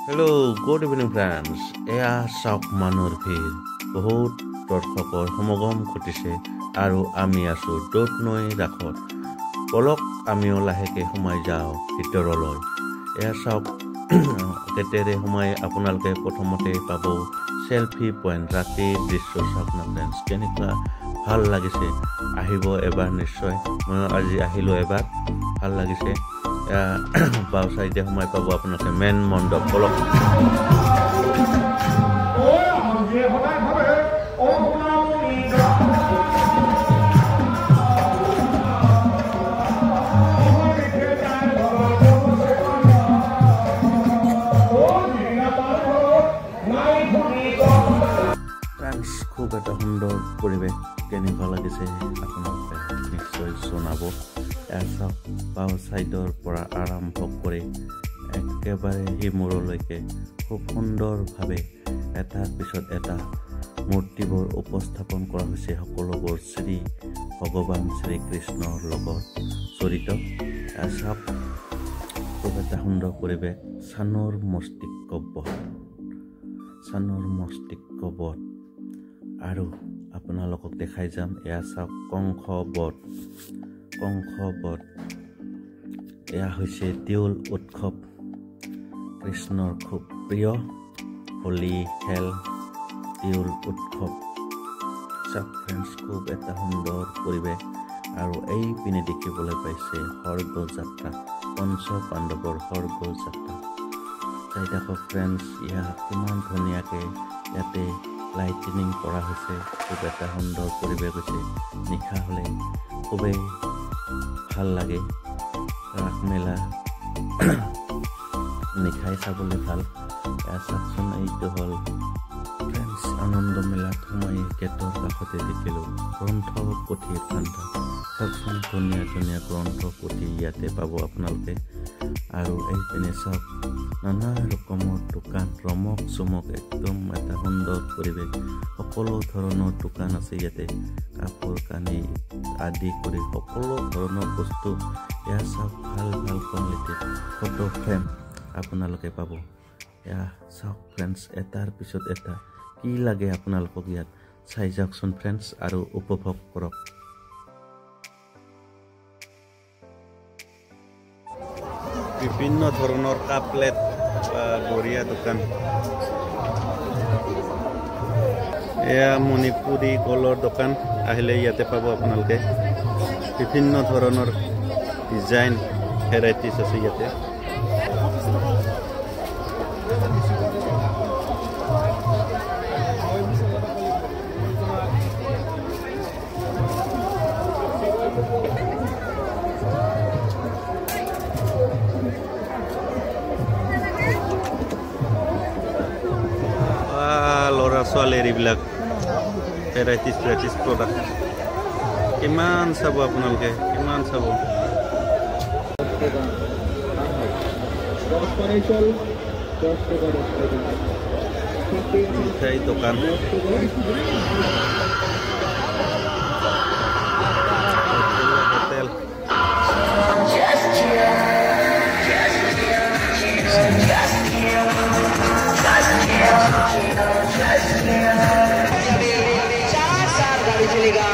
Hello' good evening friends. এয়া চাওক মানুহৰ ভিৰ, বহুত দৰ্শকৰ সমাগম ঘটিছে আৰু আমি আছোঁ দৌত নৈ ৰাসত। বলক আমিও লাহেকৈ সোমাই যাওঁ ভিতৰলৈ। এয়া চাওক গেটেৰে সোমাই আপোনালোকে প্ৰথমতে পাব চেলফি পইণ্ট। ৰাতিৰ দৃশ্য চাওক না ফ্ৰেণ্ডছ, কেনেকুৱা ভাল লাগিছে। আহিব এবাৰ নিশ্চয়, ময়ো আজি আহিলোঁ এবাৰ, ভাল লাগিছে। বাওঁ চাইডে সোমাই পাব আপোনালোকে মেইন মণ্ডপ। বলক খুব এটা সুন্দৰ পৰিৱেশ, কেনেকুৱা লাগিছে আপোনালোকে নিশ্চয় জনাব। চাওক বাওঁ চাইডৰ পৰা আৰম্ভ কৰি একেবাৰে সিমূৰলৈকে খুব সুন্দৰভাৱে এটাৰ পিছত এটা মূৰ্তিবোৰ উপস্থাপন কৰা হৈছে। সকলোবোৰ শ্ৰী ভগৱান শ্ৰীকৃষ্ণৰ লগত জড়িত। চাওক খুব এটা সুন্দৰ পৰিৱেশ। চানৰ মস্তিষ্ক বধ আৰু আপোনালোকক দেখাই যাম। এয়া চাওক কংস বধ। এয়া হৈছে দেউল উৎসৱ, কৃষ্ণৰ খুব প্ৰিয় হোলী খেল দেউল উৎসৱ। চাওক ফ্ৰেণ্ডছ, খুব এটা সুন্দৰ পৰিৱেশ। আৰু এই পিনে দেখিবলৈ পাইছে সৰ্গ যাত্ৰা, পঞ্চ পাণ্ডৱৰ সৰ্গ যাত্ৰা। চাই থাকক ফ্ৰেণ্ডছ, ইয়াত কিমান ধুনীয়াকৈ ইয়াতে লাইটিনিং কৰা হৈছে। খুব এটা সুন্দৰ পৰিৱেশ হৈছে। নিশা হ'লে খুবেই ভাল লাগে। ৰাস মেলা নিশাই চাবলৈ ভাল। চাওকচোন, এইটো হ'ল ফ্ৰেণ্ডছ আনন্দ মেলাত সোমাই গেটৰ কাষতে দেখিলোঁ গ্ৰন্থ পুথিৰ ভাণ্ডাৰ। চাওকচোন, ধুনীয়া ধুনীয়া গ্ৰন্থ পুথি ইয়াতে পাব আপোনালোকে। আৰু এইপিনে চাওক নানা ৰকমৰ দোকান, ৰমক চমক, একদম এটা সুন্দৰ পৰিৱেশ। সকলো ধৰণৰ দোকান আছে ইয়াতে, কাপোৰ কানি আদি কৰি সকলো ধৰণৰ বস্তু। এয়া চাওক ভাল ভাল কোৱালিটিৰ ফটো ফ্ৰেম আপোনালোকে পাব। এয়া চাওক ফ্ৰেণ্ডছ, এটাৰ পিছত এটা কি লাগে আপোনালোকক ইয়াত চাই যাওকচোন ফ্ৰেণ্ডছ আৰু উপভোগ কৰক। বিভিন্ন ধৰণৰ কাপ প্লেট বা বঢ়িয়া দোকান। এয়া মণিপুৰী গলৰ দোকান, আহিলে ইয়াতে পাব আপোনালোকে। বিভিন্ন ধৰণৰ ডিজাইন ভেৰাইটিছ আছে ইয়াতে। ল'ৰা ছোৱালীৰ এইবিলাক ভেৰাইটিছ প্ৰডাক্ট কিমান চাব আপোনালোকে, কিমান চাব। মিঠাই দোকান, হোটেল, चलेगा